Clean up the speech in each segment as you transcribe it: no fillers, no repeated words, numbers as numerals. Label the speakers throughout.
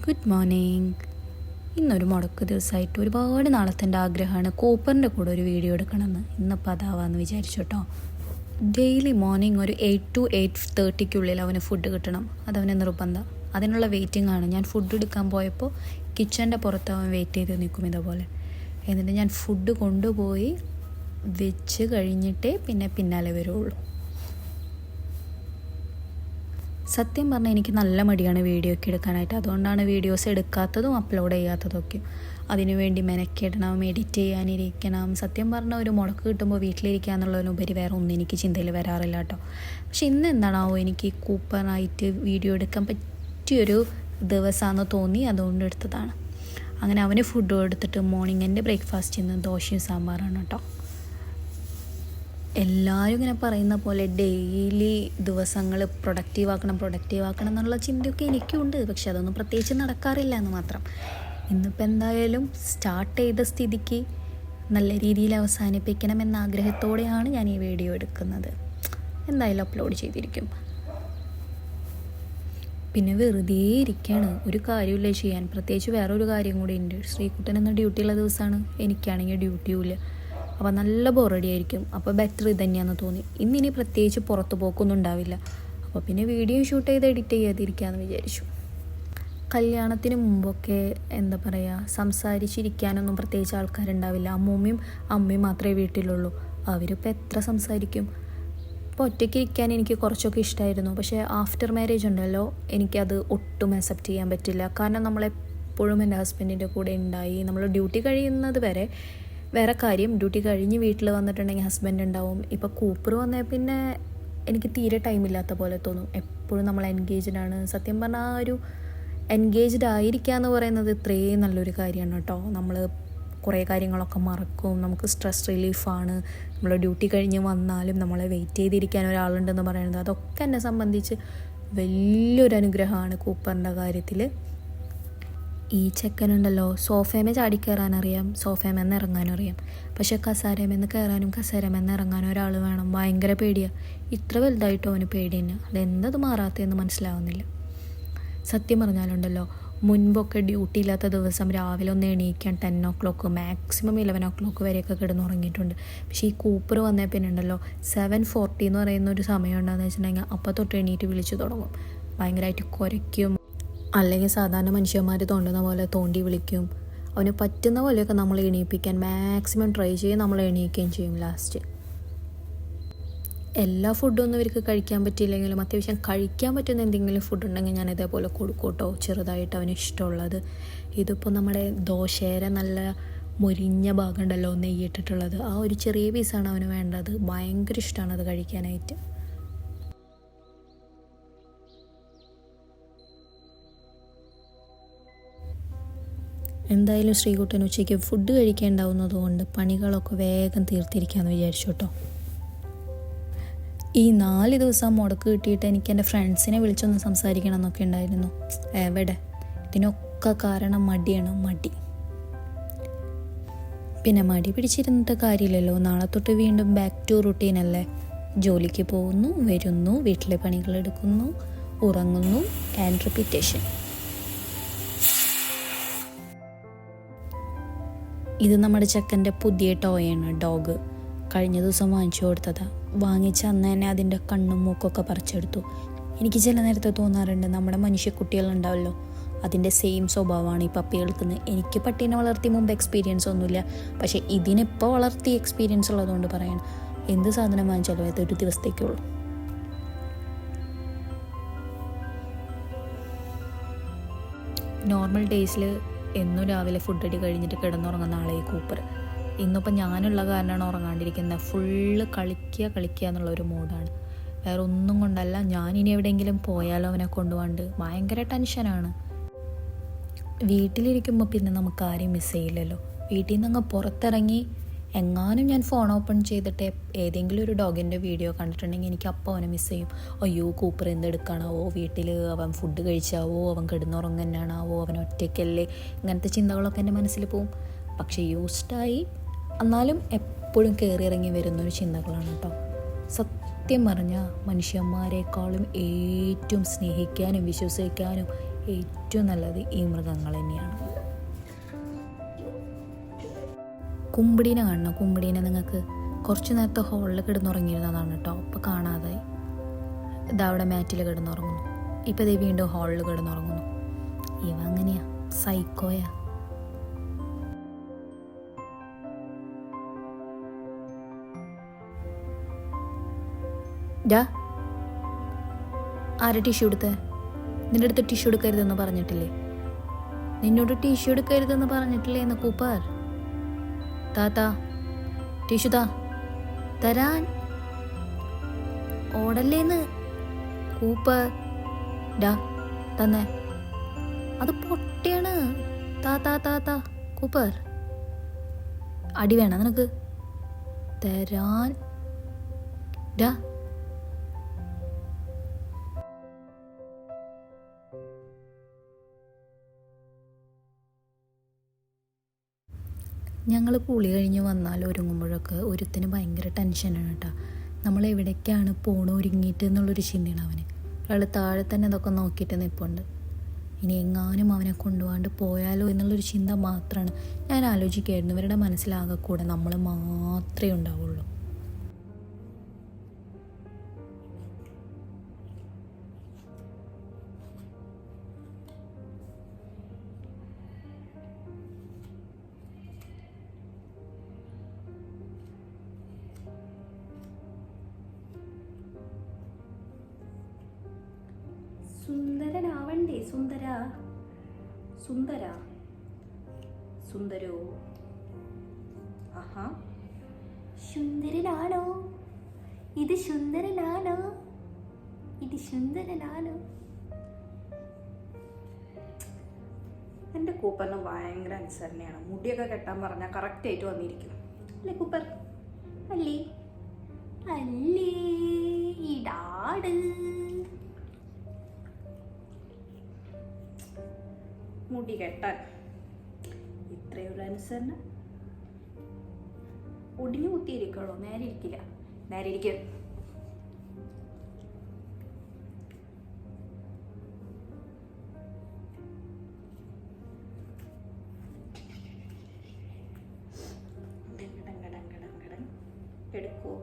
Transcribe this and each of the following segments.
Speaker 1: Good morning. ഇന്നൊരു മുടക്ക് ദിവസമായിട്ട് ഒരുപാട് നാളത്തെ എൻ്റെ ആഗ്രഹമാണ് കൂപ്പറിൻ്റെ കൂടെ ഒരു വീഡിയോ എടുക്കണമെന്ന്. ഇന്നിപ്പോൾ അതാവാന്ന് വിചാരിച്ചു കേട്ടോ. ഡെയിലി മോർണിംഗ് ഒരു 8 to 8:30 അവന് ഫുഡ് കിട്ടണം. അതവന് നിർബന്ധം. അതിനുള്ള വെയിറ്റിംഗ് ആണ്. ഞാൻ ഫുഡ് എടുക്കാൻ പോയപ്പോൾ കിച്ചൻ്റെ പുറത്ത് അവൻ വെയിറ്റ് ചെയ്ത് നിൽക്കും ഇതേപോലെ. എന്നിട്ട് ഞാൻ ഫുഡ് കൊണ്ടുപോയി വെച്ച് കഴിഞ്ഞിട്ടേ പിന്നാലെ വരുള്ളൂ. സത്യം പറഞ്ഞാൽ എനിക്ക് നല്ല മടിയാണ് വീഡിയോ ഒക്കെ എടുക്കാനായിട്ട്. അതുകൊണ്ടാണ് വീഡിയോസ് എടുക്കാത്തതും അപ്ലോഡ് ചെയ്യാത്തതൊക്കെ. അതിനുവേണ്ടി മെനക്കിടണം, എഡിറ്റ് ചെയ്യാനിരിക്കണം. സത്യം പറഞ്ഞാൽ ഒരു മുടക്ക് കിട്ടുമ്പോൾ വീട്ടിലിരിക്കുക എന്നുള്ളതിനുപരി വേറെ ഒന്നും എനിക്ക് ചിന്തയിൽ വരാറില്ല കേട്ടോ. പക്ഷെ ഇന്ന് എന്താണാവോ എനിക്ക് കൂപ്പറായിട്ട് വീഡിയോ എടുക്കാൻ പറ്റിയൊരു ദിവസമാണെന്ന് തോന്നി, അതുകൊണ്ട് എടുത്തതാണ്. അങ്ങനെ അവന് ഫുഡ് എടുത്തിട്ട് മോർണിംഗ് എൻ്റെ ബ്രേക്ക്ഫാസ്റ്റ് ഇന്ന് ദോശയും സാമ്പാറാണ് കേട്ടോ. എല്ലാവരും ഇങ്ങനെ പറയുന്ന പോലെ ഡെയിലി ദിവസങ്ങൾ പ്രൊഡക്റ്റീവ് ആക്കണം എന്നുള്ള ചിന്തയൊക്കെ എനിക്കുണ്ട്. പക്ഷെ അതൊന്നും പ്രത്യേകിച്ച് നടക്കാറില്ല എന്ന് മാത്രം. ഇന്നിപ്പോൾ എന്തായാലും സ്റ്റാർട്ട് ചെയ്ത സ്ഥിതിക്ക് നല്ല രീതിയിൽ അവസാനിപ്പിക്കണം എന്ന ആഗ്രഹത്തോടെയാണ് ഞാൻ ഈ വീഡിയോ എടുക്കുന്നത്. എന്തായാലും അപ്ലോഡ് ചെയ്തിരിക്കും. പിന്നെ വെറുതെ ഇരിക്കുകയാണ്, ഒരു കാര്യമില്ല ചെയ്യാൻ. പ്രത്യേകിച്ച് വേറൊരു കാര്യം കൂടി ഉണ്ട്. ശ്രീകുട്ടൻ എന്ന ഡ്യൂട്ടിയുള്ള ദിവസമാണ്, എനിക്കാണെങ്കിൽ ഡ്യൂട്ടിയുമില്ല. അപ്പോൾ നല്ല ബോറടി ആയിരിക്കും. അപ്പോൾ ബെറ്റർ ഇത് തന്നെയാണെന്ന് തോന്നി. ഇന്നിനി പ്രത്യേകിച്ച് പുറത്ത് പോക്കൊന്നും ഉണ്ടാവില്ല. അപ്പോൾ പിന്നെ വീഡിയോ ഷൂട്ട് ചെയ്ത് എഡിറ്റ് ചെയ്യാതിരിക്കാമെന്ന് വിചാരിച്ചു. കല്യാണത്തിന് മുമ്പൊക്കെ എന്താ പറയുക, സംസാരിച്ചിരിക്കാനൊന്നും പ്രത്യേകിച്ച് ആൾക്കാരുണ്ടാവില്ല. അമ്മയും മാത്രമേ വീട്ടിലുള്ളൂ. അവരിപ്പോൾ എത്ര സംസാരിക്കും. ഇപ്പോൾ ഒറ്റയ്ക്ക് ഇരിക്കാൻ എനിക്ക് കുറച്ചൊക്കെ ഇഷ്ടമായിരുന്നു. പക്ഷേ ആഫ്റ്റർ മാരേജ് ഉണ്ടല്ലോ, എനിക്കത് ഒട്ടും അക്സെപ്റ്റ് ചെയ്യാൻ പറ്റില്ല. കാരണം നമ്മളെപ്പോഴും എൻ്റെ ഹസ്ബൻഡിൻ്റെ കൂടെ ഉണ്ടായി. നമ്മൾ ഡ്യൂട്ടി കഴിയുന്നത് വരെ വേറെ കാര്യം, ഡ്യൂട്ടി കഴിഞ്ഞ് വീട്ടിൽ വന്നിട്ടുണ്ടെങ്കിൽ ഹസ്ബൻഡ് ഉണ്ടാവും. ഇപ്പോൾ കൂപ്പർ വന്നാൽ പിന്നെ എനിക്ക് തീരെ ടൈമില്ലാത്ത പോലെ തോന്നും. എപ്പോഴും നമ്മൾ എൻഗേജ്ഡാണ്. സത്യം പറഞ്ഞാൽ ആ ഒരു എൻഗേജ്ഡ് ആയിരിക്കുക എന്ന് പറയുന്നത് ഇത്രയും നല്ലൊരു കാര്യമാണ് കേട്ടോ. നമ്മൾ കുറേ കാര്യങ്ങളൊക്കെ മറക്കും. നമുക്ക് സ്ട്രെസ് റിലീഫാണ്. നമ്മൾ ഡ്യൂട്ടി കഴിഞ്ഞ് വന്നാലും നമ്മളെ വെയിറ്റ് ചെയ്തിരിക്കാൻ ഒരാളുണ്ടെന്ന് പറയുന്നത് അതൊക്കെ എന്നെ സംബന്ധിച്ച് വലിയൊരു അനുഗ്രഹമാണ് കൂപ്പറിൻ്റെ കാര്യത്തിൽ. ഈ ചെക്കനുണ്ടല്ലോ, സോഫയമേ ചാടിക്കയറാനറിയാം, സോഫയമേന്ന് ഇറങ്ങാനും അറിയാം. പക്ഷെ കസേരമേന്ന് കയറാനും കസേരമേന്ന് ഇറങ്ങാനും ഒരാൾ വേണം. ഭയങ്കര പേടിയാണ്. ഇത്ര വലുതായിട്ടോ അവന് പേടി തന്നെ. അതെന്തത് മാറാത്തതെന്ന് മനസ്സിലാവുന്നില്ല. സത്യം പറഞ്ഞാലുണ്ടല്ലോ, മുൻപൊക്കെ ഡ്യൂട്ടി ഇല്ലാത്ത ദിവസം രാവിലെ ഒന്ന് എണീക്കാൻ 10 o'clock മാക്സിമം 11 o'clock വരെയൊക്കെ കിടന്നുറങ്ങിയിട്ടുണ്ട്. പക്ഷേ ഈ കൂപ്പർ വന്നേ പിന്നെ ഉണ്ടല്ലോ 7:40 എന്ന് പറയുന്ന ഒരു സമയം ഉണ്ടെന്ന് വെച്ചിട്ടുണ്ടെങ്കിൽ അപ്പോൾ തൊട്ട് എണീറ്റ് വിളിച്ചു തുടങ്ങും. ഭയങ്കരമായിട്ട് കുരയ്ക്കും. അല്ലെങ്കിൽ സാധാരണ മനുഷ്യന്മാർ തോണ്ടുന്ന പോലെ തോണ്ടി വിളിക്കും. അവന് പറ്റുന്ന പോലെയൊക്കെ നമ്മൾ എണീപ്പിക്കാൻ മാക്സിമം ട്രൈ ചെയ്യും. നമ്മൾ എണീക്കുകയും ചെയ്യും. ലാസ്റ്റ് എല്ലാ ഫുഡൊന്നും ഇവർക്ക് കഴിക്കാൻ പറ്റിയില്ലെങ്കിലും അത്യാവശ്യം കഴിക്കാൻ പറ്റുന്ന എന്തെങ്കിലും ഫുഡ് ഉണ്ടെങ്കിൽ ഞാൻ ഇതേപോലെ കൊടുക്കൂട്ടോ, ചെറുതായിട്ട് അവന് ഇഷ്ടമുള്ളത്. ഇതിപ്പോൾ നമ്മുടെ ദോശയുടെ നല്ല മൊരിഞ്ഞ ഭാഗം ഉണ്ടല്ലോ, നെയ്യിട്ടിട്ടുള്ളത്, ആ ഒരു ചെറിയ പീസാണ് അവന് വേണ്ടത്. ഭയങ്കര ഇഷ്ടമാണ് അത് കഴിക്കാനായിട്ട്. എന്തായാലും ശ്രീകുട്ടൻ ഉച്ചയ്ക്ക് ഫുഡ് കഴിക്കേണ്ടാവുന്നത് കൊണ്ട് പണികളൊക്കെ വേഗം തീർത്തിരിക്കാമെന്ന് വിചാരിച്ചു കേട്ടോ. ഈ 4 ദിവസം മുടക്ക് കിട്ടിയിട്ട് എനിക്ക് എൻ്റെ ഫ്രണ്ട്സിനെ വിളിച്ചൊന്ന് സംസാരിക്കണം എന്നൊക്കെ ഉണ്ടായിരുന്നു. എവിടെ, ഇതിനൊക്കെ കാരണം മടിയാണ്. പിന്നെ മടി പിടിച്ചിരുന്നിട്ട് കാര്യമില്ലല്ലോ. നാളെ തൊട്ട് വീണ്ടും ബാക്ക് ടു റുട്ടീനല്ലേ. ജോലിക്ക് പോകുന്നു, വരുന്നു, വീട്ടിലെ പണികളെടുക്കുന്നു, ഉറങ്ങുന്നു, ആൻഡ് റിപ്പീറ്റേഷൻ. ഇത് നമ്മുടെ ചെക്കൻ്റെ പുതിയ ടോയാണ്, ഡോഗ്. കഴിഞ്ഞ ദിവസം വാങ്ങിച്ചു കൊടുത്തതാണ്. വാങ്ങിച്ച അന്ന് തന്നെ അതിൻ്റെ കണ്ണും മൂക്കൊക്കെ പറിച്ചെടുത്തു. എനിക്ക് ചില നേരത്തെ തോന്നാറുണ്ട്, നമ്മുടെ മനുഷ്യക്കുട്ടികളുണ്ടാവല്ലോ, അതിൻ്റെ സെയിം സ്വഭാവമാണ് ഈ പപ്പികൾക്ക്. എനിക്ക് പട്ടീനെ വളർത്തി മുമ്പ് എക്സ്പീരിയൻസ് ഒന്നുമില്ല. പക്ഷേ ഇതിനിപ്പോൾ വളർത്തി എക്സ്പീരിയൻസ് ഉള്ളതുകൊണ്ട് പറയണം. എന്ത് സാധനം വാങ്ങിച്ചാലും അതൊരു ദിവസത്തേക്കുള്ളൂ. നോർമൽ ഡേയ്സിൽ എന്നും രാവിലെ ഫുഡ് അടി കഴിഞ്ഞിട്ട് കിടന്നുറങ്ങുന്ന ആളെ ഈ കൂപ്പർ. ഇന്നിപ്പോൾ ഞാനുള്ള കാരണമാണ് ഉറങ്ങാണ്ടിരിക്കുന്നത്. ഫുള്ള് കളിക്കുക എന്നുള്ളൊരു മൂഡാണ്. വേറെ ഒന്നും കൊണ്ടല്ല. ഞാനിനി എവിടെയെങ്കിലും പോയാലോ അവനെ കൊണ്ടുപോകാണ്ട് ഭയങ്കര ടെൻഷനാണ്. വീട്ടിലിരിക്കുമ്പോൾ പിന്നെ നമുക്ക് ആരെയും മിസ് ചെയ്യില്ലല്ലോ. വീട്ടിൽ നിന്ന് അങ്ങ് പുറത്തിറങ്ങി എങ്ങാനും ഞാൻ ഫോൺ ഓപ്പൺ ചെയ്തിട്ട് ഏതെങ്കിലും ഒരു ഡോഗിൻ്റെ വീഡിയോ കണ്ടിട്ടുണ്ടെങ്കിൽ എനിക്ക് അപ്പോൾ അവനെ മിസ് ചെയ്യും. അയ്യോ കൂപ്പർ എന്തെടുക്കാനാവോ, വീട്ടിൽ അവൻ ഫുഡ് കഴിച്ചാവോ, അവൻ കിടന്നുറങ്ങാനാവോ, അവൻ ഒറ്റയ്ക്കല്ലേ, ഇങ്ങനത്തെ ചിന്തകളൊക്കെ എൻ്റെ മനസ്സിൽ പോവും. പക്ഷേ യൂസ്ഡായി എന്നാലും എപ്പോഴും കയറി ഇറങ്ങി വരുന്നൊരു ചിന്തകളാണ് കേട്ടോ. സത്യം പറഞ്ഞാൽ മനുഷ്യന്മാരെക്കാളും ഏറ്റവും സ്നേഹിക്കാനും വിശ്വസിക്കാനും ഏറ്റവും നല്ലത് ഈ മൃഗങ്ങൾ തന്നെയാണ്. കുമ്പിടീനെ കാണണം. കുമ്പിടീനെ നിങ്ങൾക്ക് കുറച്ച് നേരത്തെ ഹോളിൽ കിടന്നുറങ്ങിയിരുന്നതാണ് കേട്ടോ. അപ്പോൾ കാണാതായി. ഇതവിടെ മാറ്റിൽ കിടന്നുറങ്ങുന്നു. ഇപ്പോൾ ഇതേ വീണ്ടും ഹോളിൽ കിടന്നുറങ്ങുന്നു. ഇവ അങ്ങനെയാ, സൈക്കോയാ. ഡാ, ആരെ ടിഷ്യൂ എടുത്തേ? നിന്റെ അടുത്ത് ടിഷ്യൂ എടുക്കരുതെന്ന് പറഞ്ഞിട്ടില്ലേ? നിന്നോട് ടിഷ്യൂ എടുക്കരുതെന്ന് പറഞ്ഞിട്ടില്ലേ എന്ന് കൂപ്പർ? താത്താ, ടിഷ്യൂ താ, തരാൻ ഓടല്ലേന്ന് കൂപ്പർ. ഡാ, തന്നെ, അത് പൊട്ടിയാണ്. താ താ താ താ കൂപ്പർ, അടി വേണം നിനക്ക്? തരാൻ. ഡാ, ഞങ്ങൾ കുളി കഴിഞ്ഞ് വന്നാൽ ഒരുങ്ങുമ്പോഴൊക്കെ ഒരുത്തിന് ഭയങ്കര ടെൻഷനാണ് കേട്ടോ. നമ്മളെവിടേക്കാണ് ഒരുങ്ങിയിട്ട് എന്നുള്ളൊരു ചിന്തയാണ് അവന്. ഒരാൾ താഴെ തന്നെ ഇതൊക്കെ നോക്കിയിട്ട് നിൽപ്പുണ്ട്. ഇനി എങ്ങാനും അവനെ കൊണ്ടുപോകാണ്ട് പോയാലോ എന്നുള്ളൊരു ചിന്ത മാത്രമാണ് ഞാൻ ആലോചിക്കുമായിരുന്നു. ഇവരുടെ മനസ്സിലാകെ കൂടെ നമ്മൾ മാത്രമേ ഉണ്ടാവുള്ളൂ. സുന്ദരനാവണ്ടേ? സുന്ദര സുന്ദര സുന്ദരോ? ആഹാ, സുന്ദരനാണോ ഇത്? സുന്ദരനാണോ ഇത്? സുന്ദരനാണോ? എൻ്റെ കൂപ്പറിന് ഭയങ്കര അനുസരണയാണ്. മുടിയൊക്കെ കെട്ടാൻ പറഞ്ഞാൽ കറക്റ്റായിട്ട് വന്നിരിക്കും. അല്ലേ കൂപ്പർ? അല്ലേ അല്ലേ ഇടാട്. മുടി കെട്ടാൻ ഇത്രയുള്ള അനുസരണം. ഒടിഞ്ഞു കുത്തിയിരിക്കുള്ളൂ, നേരെ ഇരിക്കില്ല. നേരെ ഇരിക്കുക. എടുക്കോ?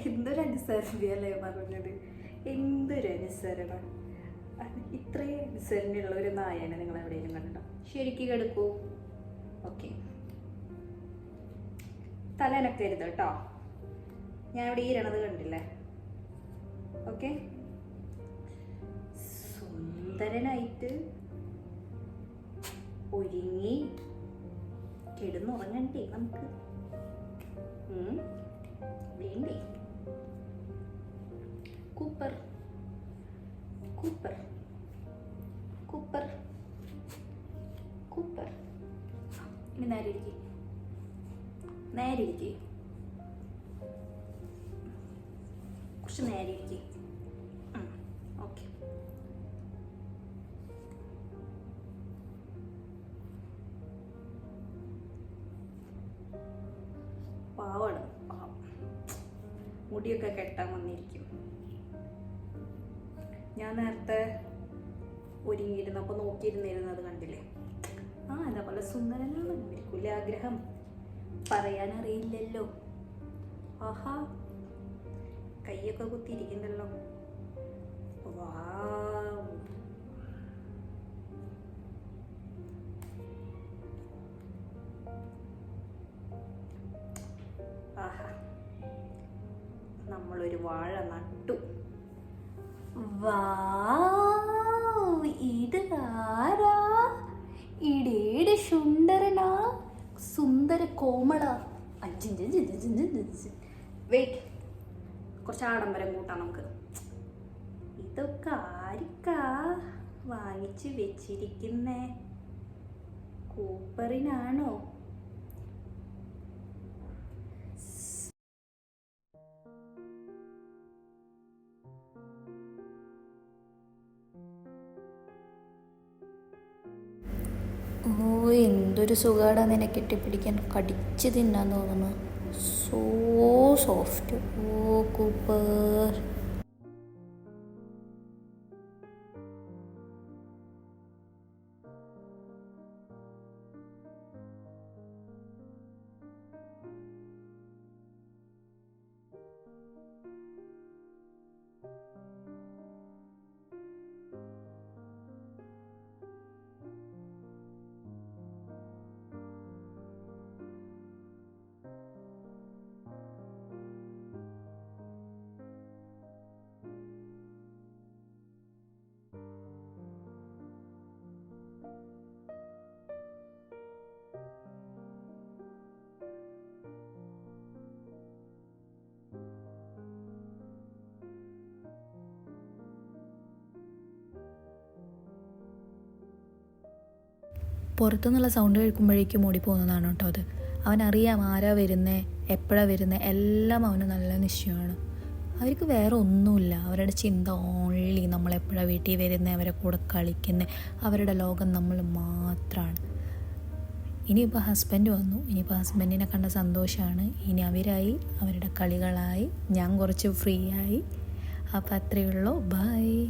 Speaker 1: എന്തൊരു അനുസരണയല്ലേ പറഞ്ഞത്? എന്തൊരു അനുസരണം! ഇത്രയും അനുസരണയുള്ള ഒരു നായനെ നിങ്ങൾ എവിടെയെങ്കിലും കണ്ടോ? ശരിക്കും കിടക്കൂ. ഓക്കെ, തലനക്കരുത് കേട്ടോ. ഞാൻ ഇവിടെ ഈരണത് കണ്ടില്ലേ? ഓക്കെ, സുന്ദരനായിട്ട് ഒരുങ്ങി കിടന്നുറങ്ങണ്ടേ നമുക്ക്? വേണ്ടേ? Cooper Cooper Cooper Cooper. ഇനി നേരെ ഇരിക്കേ, നേരെ ഇരിക്കേ, കുറച്ച് നേരെ ഇരിക്കേ. ഓക്കെ, പാവാണ്. മുടിയൊക്കെ കെട്ടാൻ വന്നിരിക്കും. ഞാൻ നേരത്തെ ഒരുങ്ങിയിരുന്നപ്പോൾ നോക്കിയിരുന്നിരുന്നത് കണ്ടില്ലേ? അതേപോലെ സുന്ദരനാണ്. ഒരിക്കലും ആഗ്രഹം പറയാനറിയില്ലല്ലോ. ആഹാ, കൈയൊക്കെ കുത്തിയിരിക്കണ്ടല്ലോ. വാവ്, ആഹാ, നമ്മളൊരു വാഴ നട്ടു. വാവ്, ഇത് ആരാ? ഇടേടെ സുന്ദരനാ, സുന്ദര കോമള. വെയിറ്റ്, കുറച്ച് ആഡംബരം കൂട്ടാം നമുക്ക്. ഇതൊക്കെ ആർക്കാ വാങ്ങിച്ച് വെച്ചിരിക്കുന്നേ? കൂപ്പറിനാണോ? എന്തൊരു സുഖാടാ നിന്നെ കെട്ടിപ്പിടിക്കാൻ. കടിച്ച് തിന്നാൻ തോന്നുന്നു. So soft. ഓ കൂപ്പർ. പുറത്തുനിന്നുള്ള സൗണ്ട് കേൾക്കുമ്പോഴേക്കും ഓടിപ്പോകുന്നതാണ് കേട്ടോ അത്. അവനറിയാം ആരാ വരുന്നത്, എപ്പോഴാണ് വരുന്നത്, എല്ലാം അവന് നല്ല നിശ്ചയമാണ്. അവർക്ക് വേറെ ഒന്നുമില്ല. അവരുടെ ചിന്ത ഓൺലി നമ്മളെപ്പോഴാണ് വീട്ടിൽ വരുന്നത്, അവരെ കൂടെ കളിക്കുന്നത്, അവരുടെ ലോകം നമ്മൾ മാത്രമാണ്. ഇനിയിപ്പോൾ ഹസ്ബൻഡ് വന്നു. ഇനിയിപ്പോൾ ഹസ്ബൻഡിനെ കണ്ട സന്തോഷമാണ്. ഇനി അവരായി, അവരുടെ കളികളായി, ഞാൻ കുറച്ച് ഫ്രീ ആയി. അപ്പോൾ അത്രയേ ഉള്ളൂ. ബൈ.